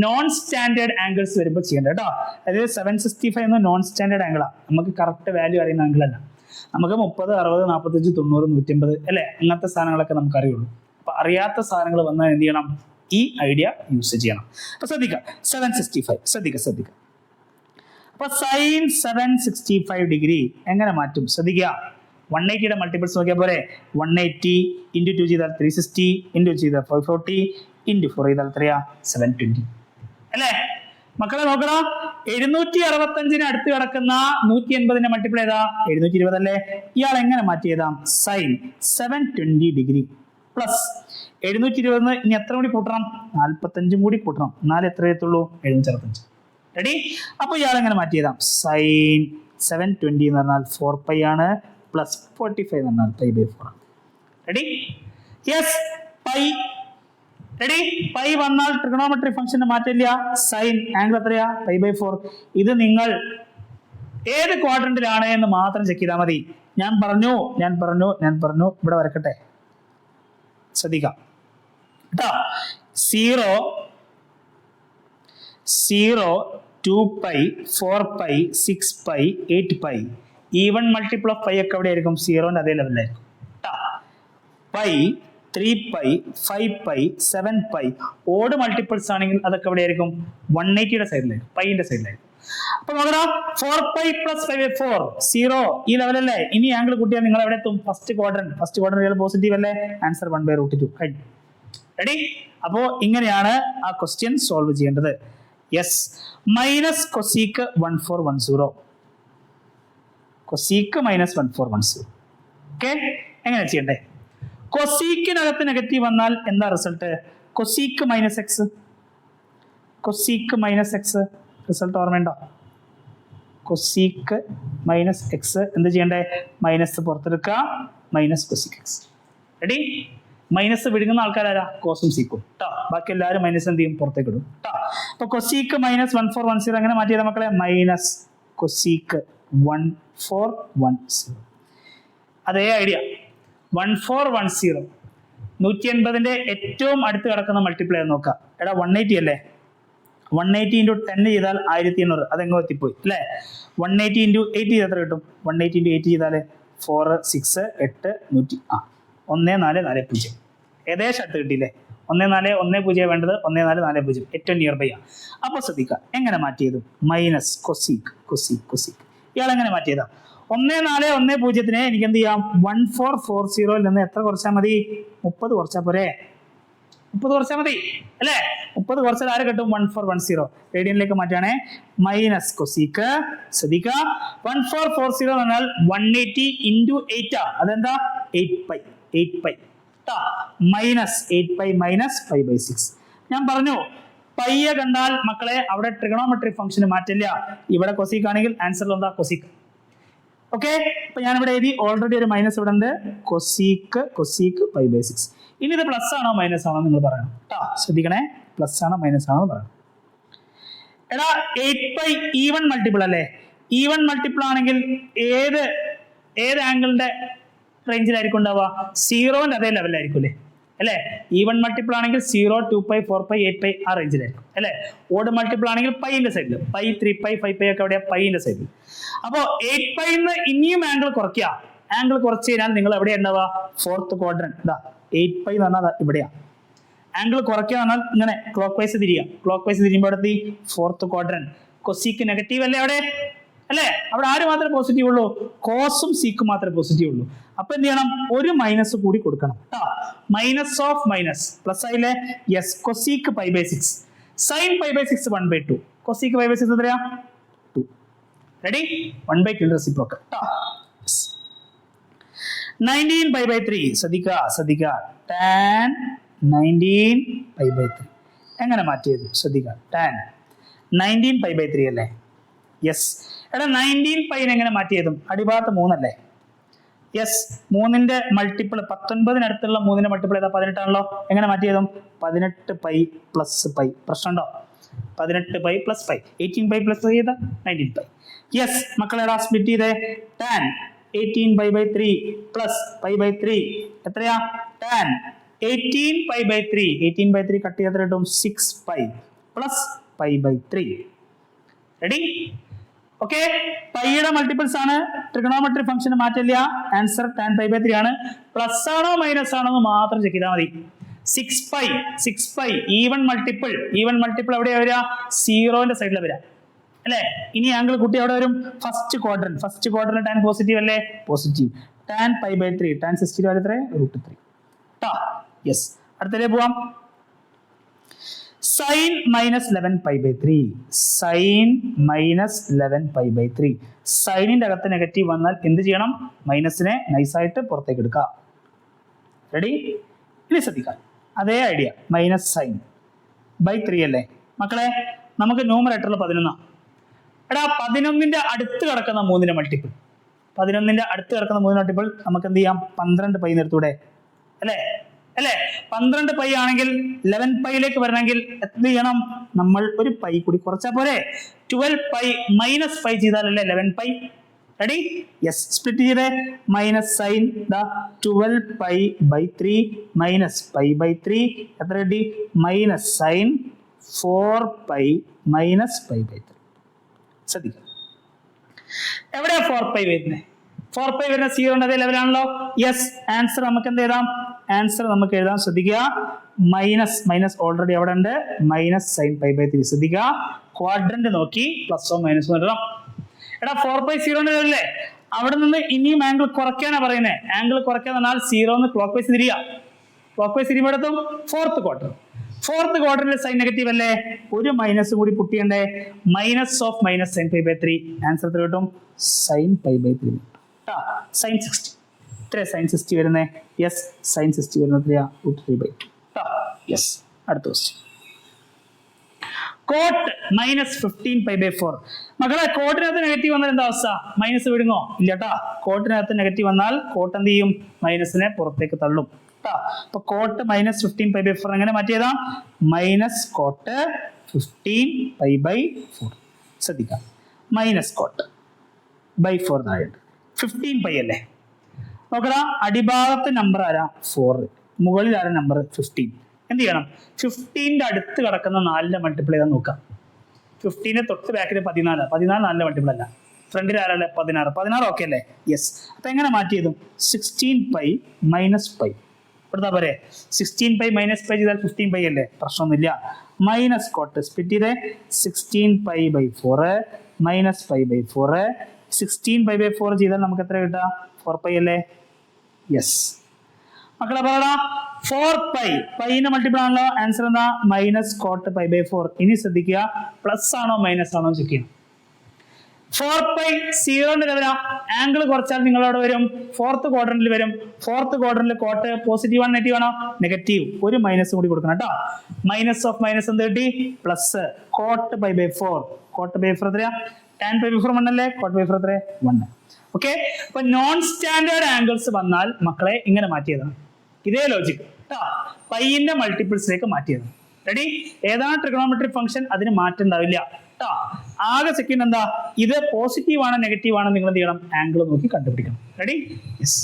നോൺ സ്റ്റാൻഡേർഡ് ആംഗിൾസ് വരുമ്പോൾ ചെയ്യേണ്ടത് കേട്ടോ. അതായത് 765 എന്ന നോൺ സ്റ്റാൻഡേർഡ് ആംഗിളാണ്, നമുക്ക് കറക്റ്റ് വാല്യൂ അറിയുന്ന ആംഗിൾ അല്ല. നമുക്ക് 30, 60, 45, 90, 180 അല്ലെ, അങ്ങനത്തെ സാധനങ്ങളൊക്കെ നമുക്ക് അറിയുള്ളൂ. അപ്പൊ അറിയാത്ത സാധനങ്ങൾ വന്നാൽ എന്ത് ചെയ്യണം? ഈ ഐഡിയ യൂസ് ചെയ്യണം. അപ്പൊ ശ്രദ്ധിക്കുക, 765 ശ്രദ്ധിക്കുക. അപ്പൊ സൈൻ 765 ഡിഗ്രി എങ്ങനെ മാറ്റും? ശ്രദ്ധിക്കുക, 180യുടെ മൾട്ടിപ്പിൾസ് നോക്കിയാൽ പോരെ. 180 ഇൻറ്റു 2 ചെയ്താൽ 360, ഇൻറ്റു ചെയ്താൽ 540, ഇൻറ്റു 4 ചെയ്താൽ എത്രയാ? 720 അല്ലേ മക്കളെ? നോക്കണം, 765 അടുത്ത് കിടക്കുന്ന 180ന്റെ മൾട്ടിപ്പിൾ ഏതാ? 720 അല്ലേ? ഇയാൾ എങ്ങനെ മാറ്റി എഴുതാം? സൈൻ 720 ഡിഗ്രി പ്ലസ് 720 ഇനി എത്ര കൂടി കൂട്ടണം? 45 കൂടി കൂട്ടണം, എന്നാലും എത്ര എത്തുള്ളൂ? 765. റെഡി? അപ്പൊ ഇയാൾ എങ്ങനെ മാറ്റി എഴുതാം? സൈൻ 720 എന്ന് പറഞ്ഞാൽ 4 പൈ ആണ്, പ്ലസ് 45 എന്ന് പറഞ്ഞാൽ പൈ ബൈ 4 ആണ്. Ready? Yes, pi. Ready? Pi വന്നാൽ ട്രിഗണോമെട്രി ഫംഗ്ഷന്റെ മാറ്റില്ല, സൈൻ ആംഗിൾ എത്രയാ? Pi by 4. ഇത് നിങ്ങൾ ഏത് ക്വാഡ്രന്റിലാണ് എന്ന് മാത്രം ചെക്ക് ചെയ്താൽ മതി. ഞാൻ പറഞ്ഞു ഇവിടെ വരക്കട്ടെ, ശ്രദ്ധിക്കാം കേട്ടോ. 0, 2 pi, 4 pi, 6 pi, 8 pi. Even multiple of pi ഒക്കെ എവിടെ ആയിരിക്കും? 0ന്റെ അതേ ലെവലിലായിരിക്കും. Pi, 3 pi, 5 pi, 7 pi. Odd multiples ആണെങ്കിൽ അതൊക്കെ എവിടെ ആയിരിക്കും? 180യുടെ സൈഡിലായിരിക്കും, പൈന്റെ സൈഡിലായിരിക്കും. അപ്പൊ നോക്കണം, 4 പൈ പ്ലസ് 5 ബൈ 4, 0 ഈ ലെവലല്ലേ? ഇനി ആംഗിൾ കൂട്ടിയാൽ നിങ്ങൾ എവിടെ എത്തും? ഫസ്റ്റ് ക്വാഡ്രന്റ് പോസിറ്റീവ് അല്ലേ? ആൻസർ 1/√2 കഴിഞ്ഞു. റെഡി? അപ്പോ ഇങ്ങനെയാണ് ആ ക്വസ്റ്റ്യൻ സോൾവ് ചെയ്യേണ്ടത്. Yes, minus cosec 1410, cosec minus 1410. Okay, എങ്ങനെ ചെയ്യണ്ടേ? കൊസീക്കിനകത്ത് നെഗറ്റീവ് വന്നാൽ എന്താ result? Cosec minus X, result ഓർമ്മയുണ്ടോ? കൊസീക്ക് മൈനസ് എക്സ് എന്ത് ചെയ്യണ്ടേ? മൈനസ് പുറത്തെടുക്കുക, minus cosec X. Ready? Minus വിഴുങ്ങുന്ന ആൾക്കാരാരാ? കോസും സീക്കും കേട്ടോ. ബാക്കി എല്ലാവരും മൈനസ് എന്ത് ചെയ്യും? പുറത്തേക്ക് ഇടും കേട്ടോ. അപ്പൊ കൊസീക്ക് മൈനസ് 1410 എങ്ങനെ മാറ്റിയത് മക്കളെ? Minus cosec 1410. അതേ ഐഡിയ, 1410 180ന്റെ ഏറ്റവും അടുത്ത് കിടക്കുന്ന മൾട്ടിപ്ലൈ നോക്കുക. എടാ 180 അല്ലേ? 180 ഇൻറ്റു 10 ചെയ്താൽ 1800, അതെങ്ങോ എത്തിപ്പോയി അല്ലേ? 180 ഇൻറ്റു 8 ചെയ്താൽ എത്ര കിട്ടും? 180 ഇൻറ്റു 8 ചെയ്താൽ 4, 6, 8, 1440. ഏകദേശം അടുത്ത് കിട്ടിയില്ലേ? 1410 വേണ്ടത് 1440, ഏറ്റവും നിയർ ബൈ ആണ്. അപ്പൊ ശ്രദ്ധിക്കുക, എങ്ങനെ മാറ്റിയത്? Minus cosec. ഇയാൾ എങ്ങനെ മാറ്റിയതാ? 1410 എനിക്ക് എന്ത് ചെയ്യാം? 1440 നിന്ന് എത്ര കുറച്ചാൽ മതി? 30 കുറച്ചാൽ പോരെ? 30 കുറച്ചാൽ മതി അല്ലേ? 30 കുറച്ചാൽ ആരെ കിട്ടും? 1410. റേഡിയനിലേക്ക് മാറ്റുകയാണെ, മൈനസ് കൊസീക്ക്. ശ്രദ്ധിക്കുക, 1440 എന്ന് പറഞ്ഞാൽ 180 ഇൻറ്റു 8 അതെന്താ? 8 പൈ മൈനസ് 8 പൈ മൈനസ് 5/6. ഞാൻ പറഞ്ഞു പയ്യെ കണ്ടാൽ മക്കളെ അവിടെ ട്രിഗണോമെട്രി ഫംഗ്ഷന് മാറ്റില്ല. ഇവിടെ കൊസീക്ക് ആണെങ്കിൽ ആൻസറിൽ എന്താ? കൊസീക്ക്. ഓക്കെ, അപ്പൊ ഞാൻ ഇവിടെ എഴുതി, ഓൾറെഡി ഒരു മൈനസ് ഇവിടെ ഉണ്ട്. കൊസീക്ക് 5/6. ഇനി ഇത് പ്ലസ് ആണോ മൈനസ് ആണോ നിങ്ങൾ പറയണം കേട്ടോ. ശ്രദ്ധിക്കണേ, പ്ലസ് ആണോ മൈനസ് ആണോ പറയണം. എടാ 8 പൈ ഈവൺ മൾട്ടിപ്പിൾ അല്ലേ? ഈവൺ മൾട്ടിപ്പിൾ ആണെങ്കിൽ ഏത് ആംഗിളിന്റെ റേഞ്ചിലായിരിക്കും ഉണ്ടാവുക. സീറോന്റെ അതേ ലെവലിലായിരിക്കും അല്ലേ അല്ലേ? ഈവൺ മൾട്ടിപ്പിൾ ആണെങ്കിൽ 0, 2π, 4π, 8π ആ റേഞ്ചിലായിരിക്കും അല്ലേ? ഓഡ് മൾട്ടിപ്പിൾ ആണെങ്കിൽ പൈന്റെ സൈഡിൽ, പൈ, 3π, 5π ഒക്കെ എവിടെയാ? പൈന്റെ സൈഡിൽ. അപ്പോ 8π ഇനിയും ആംഗിൾ കുറയ്ക്കുക. ആംഗിൾ കുറച്ച് കഴിഞ്ഞാൽ നിങ്ങൾ എവിടെയാ ഉണ്ടാവുക? Fourth quadrant. ഇതാ 8π എന്ന് പറഞ്ഞാൽ ഇവിടെയാ. ആംഗിൾ കുറയ്ക്കുക പറഞ്ഞാൽ ഇങ്ങനെ ക്ലോക്ക് വൈസ് തിരിയുക. ക്ലോക്ക് വൈസ് തിരിയുമ്പോൾ അടുത്ത് ഫോർത്ത് ക്വാഡ്രന്റ്. കൊസീക്ക് നെഗറ്റീവ് അല്ലേ അവിടെ അല്ലേ? അവിടെ ആര് മാത്രമേ പോസിറ്റീവ് ഉള്ളൂ? കോസും സീക്കും മാത്രമേ പോസിറ്റീവ് ഉള്ളൂ. അപ്പൊ എന്ത് ചെയ്യണം? ഒരു മൈനസ് കൂടി കൊടുക്കണം. മൈനസ് ഓഫ് മൈനസ് പ്ലസ് ആയില്ലേ? യെസ്. കൊസീക്ക് π/6, സൈൻ π/6 1/2, കൊസീക്ക് π/6 എത്രയാ? 2. റെഡി? 1/2 റെസിപ്രോക്കൽ. 19π/3 ശ്രദ്ധിക്കുക. tan 19π/3 എങ്ങനെ മാറ്റിയത്? ശ്രദ്ധിക്കുക. tan 19π/3 അല്ലേ? യെസ്. എടാ 19π എങ്ങനെ മാറ്റിയതും? അടിഭാഗത്ത് 3 അല്ലേ? യെസ്. 3ന്റെ മൾട്ടിപ്പിൾ 19-അടുത്തുള്ള 3ന്റെ മൾട്ടിപ്പിൾ ഏതാ? 18 ആണല്ലോ. എങ്ങനെ മാറ്റിയതും? 18π + π. പ്രശ്നമുണ്ടോ? 18π + π. 18π + ചെയ്ത 19π. യെസ് മക്കളെടാ സ്പ്ലിറ്റ് ചെയ്തേ. tan 18π/3 + π/3 എത്രയാ? tan 18π/3. 18/3 കട്ട് ചെയ്ത് കിട്ടും 6π + π/3. റെഡി? ഓക്കെ. പൈയുടെ മൾട്ടിപ്പിൾസ് ആണ്. ട്രിഗണോമെട്രി ഫംഗ്ഷന് മാറ്റില്ല. ആൻസർ tan π/3 ആണ്. പ്ലസ് ആണോ മൈനസ് ആണോ എന്ന് മാത്രം ചെക്ക് ചെയ്താൽ മതി. 6π ഈവൺ മൾട്ടിപ്പിൾ എവിടെയാ വരിക? സീറോന്റെ സൈഡിൽ വരിക അല്ലേ? ഇനി ആംഗിൾ കൂട്ടി അവിടെ വരും ഫസ്റ്റ് ക്വാഡ്രന്റ് tan പോസിറ്റീവ് അല്ലേ? പോസിറ്റീവ്. tan π/3 tan 60 വാല്യൂ എത്ര? √3. യെസ്. അടുത്തതിലേക്ക് പോവാം. sin -11π/3. sin -11π/3. സൈനിന്റെ അകത്ത് നെഗറ്റീവ് വന്നാൽ എന്ത് ചെയ്യണം? മൈനസിനെ നൈസായിട്ട് പുറത്തേക്ക് എടുക്കുക. റെഡി? ഇനി ശ്രദ്ധിക്കാം. അതേ ഐഡിയ. -sin/3 അല്ലേ മക്കളെ? നമുക്ക് ന്യൂമറേറ്ററിൽ 11. എടാ 11ന്റെ അടുത്ത് കിടക്കുന്ന 3ന്റെ മൾട്ടിപ്പിൾ, 11ന്റെ അടുത്ത് കിടക്കുന്ന 3 മൾട്ടിപ്പിൾ നമുക്ക് എന്ത് ചെയ്യാം? 12π നിർത്തൂടെ അല്ലേ? 12π ആണെങ്കിൽ 11πയിലേക്ക് വരണമെങ്കിൽ എന്ത് ചെയ്യണം? നമ്മൾ ഒരു പൈ കൂടി കുറച്ചാൽ പോരെ? 12π - 5 ചെയ്താലല്ലേ 11π. റെഡി? യെസ്. സ്പ്ലിറ്റ് ചെയ്തേ. -sin 12π/3 - π/3 എത്ര കിട്ടി? -sin 4π - π/3. ശ്രദ്ധിക്കുക. എവിടെയാ 4π വരുന്നത്? 4π വരുന്ന 0ന്റെ അതേ ലെവലാണല്ലോ. യെസ്. ആൻസർ നമുക്ക് എന്ത് എഴുതാം? ആൻസർ നമുക്ക് എഴുതാം. ശ്രദ്ധിക്കുക. മൈനസ് ഓൾറെഡി അവിടെ ഉണ്ട്. -sin π/3. ശ്രദ്ധിക്കുക. ക്വാഡ്രന്റ് നോക്കി പ്ലസോ മൈനസോ ഇടണം. എടാ 4π 0ന്റെ ലെവലല്ലേ? അവിടെ നിന്ന് ഇനിയും ആംഗിൾ കുറയ്ക്കാനാ പറയുന്നത്. ആംഗിൾ കുറയ്ക്കാൻ പറഞ്ഞാൽ 0 ക്ലോക്ക് വൈസ് തിരിയുക. ക്ലോക്ക് വൈസ് തിരിയുമ്പോൾ എടുത്തും ഫോർത്ത് ക്വാഡ്രന്റിൽ സൈൻ നെഗറ്റീവ് അല്ലേ? ഒരു മൈനസ് കൂടി പുട്ടിയണ്ടേ? Minus of -sin π/3. ആൻസർ എത്ര കിട്ടും? sin π/3. sin 60 എത്ര? sin 60 വരുന്നേ? യെസ്. sin 60 വരുന്നത് എത്രയാ? √3/2. യെസ്. അടുത്ത ക്വസ്റ്റ്യൻ. കോട്ട് -15π/4. മക്കളെ കോട്ടിനകത്ത് നെഗറ്റീവ് വന്നാൽ എന്താ അവസ്ഥ? മൈനസ് വിടുങ്ങോ? ഇല്ല കേട്ടാ. കോട്ടിനകത്ത് നെഗറ്റീവ് വന്നാൽ കോട്ട് എന്ത് ചെയ്യും? മൈനസിനെ പുറത്തേക്ക് തള്ളും. അപ്പൊ കോട്ട് -15π/4 എങ്ങനെ മാറ്റിയതാ? കോട്ട് 15π/4. ശ്രദ്ധിക്കാം. കോട്ട് /4 താഴെയുണ്ട്. 15π അല്ലേ? നോക്കടാ. അടിഭാഗത്ത് നമ്പർ ആരാ? 4. മുകളിൽ ആരാ? നമ്പർ 15. എന്ത് ചെയ്യണം? 15ന്റെ അടുത്ത് കിടക്കുന്ന 4ന്റെ മൾട്ടിപ്പിൾ ചെയ്താൽ നോക്കാം. 15ന്റെ തൊട്ട് ബാക്കിൽ 14. 14 4ന്റെ മൾട്ടിപ്പിൾ അല്ല. ഫ്രണ്ടിൽ ആരല്ലേ? 16 ഓക്കെ അല്ലേ? യെസ്. അപ്പൊ എങ്ങനെ മാറ്റിയതും? 16π - π. ഇവിടുത്തെ പോരെ? 16π - π ചെയ്താൽ 15π അല്ലേ? പ്രശ്നമൊന്നുമില്ല. കോട്ട് സ്പ്ലിറ്റ് ചെയ്തേ. 16π/4 -π/4. 16π/4 ചെയ്താൽ നമുക്ക് എത്ര കിട്ടുക? 4π അല്ലേ? യെസ്. മക്കളെ പറയടാ. 4π പൈന്റെ മൾട്ടിപ്പിൾ ആണല്ലോ. ആൻസർ എന്താ? കോട്ട് π/4. ഇനി ശ്രദ്ധിക്കുക. പ്ലസ് ആണോ മൈനസ് ആണോ ചെക്ക് ചെയ്യണം. 4π 0ന്റെ ലെവലാ. ആംഗിൾ കുറച്ചാൽ നിങ്ങൾ അവിടെ വരും? ഫോർത്ത് ക്വാഡ്രന്റിൽ വരും. ഫോർത്ത് ക്വാഡ്രന്റിൽ കോട്ട് പോസിറ്റീവ് ആണോ നെഗറ്റീവ് ആണോ? നെഗറ്റീവ്. ഒരു മൈനസ് കൂടി കൊടുക്കണം കേട്ടോ. മൈനസ് ഓഫ് മൈനസ് എന്ത് കിട്ടി? പ്ലസ്. കോട്ട് π/4. കോട്ട് π/4 എത്രയാ? tan π/4 1 അല്ലേ? കോട്ട് π/4 എത്രയാ? 1. ഓക്കെ. അപ്പൊ നോൺ സ്റ്റാൻഡേർഡ് ആംഗിൾസ് വന്നാൽ മക്കളെ ഇങ്ങനെ മാറ്റിയതാണ്. ഇതേ ലോജിക് പൈന്റെ മൾട്ടിപ്പിൾസിലേക്ക് മാറ്റിയതാണ്. റെഡി? ഏതാണ് ട്രിഗണോമെട്രിക് ഫംഗ്ഷൻ? അതിന് മാറ്റം ഉണ്ടാവില്ല. ആകെ സെക്കൻഡ് എന്താ? ഇത് പോസിറ്റീവ് ആണ് നെഗറ്റീവ് ആണ് നിങ്ങൾ എന്ത് ചെയ്യണം? ആംഗിൾ നോക്കി കണ്ടുപിടിക്കണം. റെഡി? യെസ്.